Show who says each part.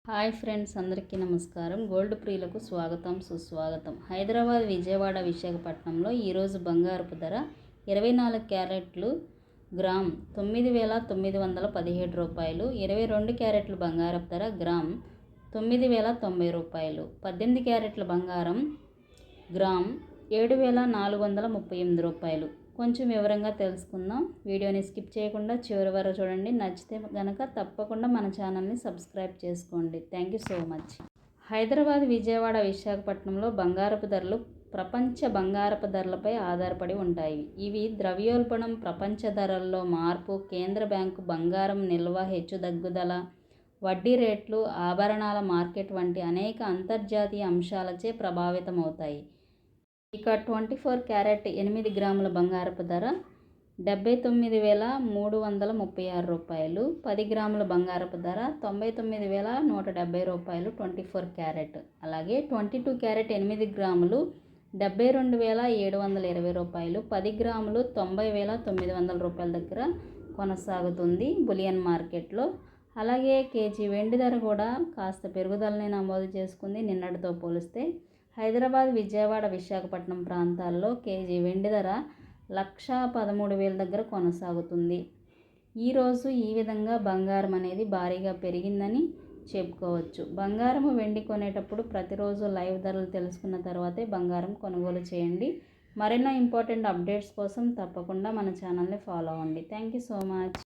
Speaker 1: Hi friends, అందరికీ నమస్కారం. Gold ప్రియులకు స్వాగతం, సుస్వాగతం. హైదరాబాద్, విజయవాడ, విశాఖపట్నంలో ఈరోజు బంగారపు ధర 24 క్యారెట్లు గ్రామ్ 9,917 రూపాయలు. 22 క్యారెట్ల బంగారపు ధర గ్రామ్ 9,090 రూపాయలు. 18 క్యారెట్ల బంగారం గ్రామ్ 7,438 రూపాయలు. కొంచెం వివరంగా తెలుసుకుందాం. వీడియోని స్కిప్ చేయకుండా చివరి వరకు చూడండి. నచ్చితే కనుక తప్పకుండా మన ఛానల్ని సబ్స్క్రైబ్ చేసుకోండి. Thank you so much. Hyderabad, Vijayawada, విశాఖపట్నంలో బంగారపు ధరలు ప్రపంచ బంగారపు ధరలపై ఆధారపడి ఉంటాయి. ఇవి ద్రవ్యోల్బణం, ప్రపంచ ధరల్లో మార్పు, కేంద్ర బ్యాంకు బంగారం నిల్వ హెచ్చుతగ్గుదల, వడ్డీ రేట్లు, ఆభరణాల మార్కెట్ వంటి అనేక అంతర్జాతీయ అంశాలచే ప్రభావితమవుతాయి. ఇక 24 క్యారెట్ 8 గ్రాముల బంగారపు ధర 79,336 రూపాయలు. 10 గ్రాముల బంగారపు ధర 99,170 రూపాయలు 24 క్యారెట్. అలాగే 22 క్యారెట్ 8 గ్రాములు 72,720 రూపాయలు. 10 గ్రాములు 90,900 రూపాయల దగ్గర కొనసాగుతుంది బులియన్ మార్కెట్లో. అలాగే కేజీ వెండి ధర కూడా కాస్త పెరుగుదలని నమోదు చేసుకుంది నిన్నటితో పోలిస్తే. హైదరాబాద్, విజయవాడ, విశాఖపట్నం ప్రాంతాల్లో కేజీ వెండి ధర 1,13,000 దగ్గర కొనసాగుతుంది. ఈరోజు ఈ విధంగా బంగారం అనేది భారీగా పెరిగిందని చెప్పుకోవచ్చు. బంగారము, వెండి కొనేటప్పుడు ప్రతిరోజు లైవ్ ధరలు తెలుసుకున్న తర్వాతే బంగారం కొనుగోలు చేయండి. మరెన్నో ఇంపార్టెంట్ అప్డేట్స్ కోసం తప్పకుండా మన ఛానల్ని ఫాలో అవ్వండి. Thank you so much.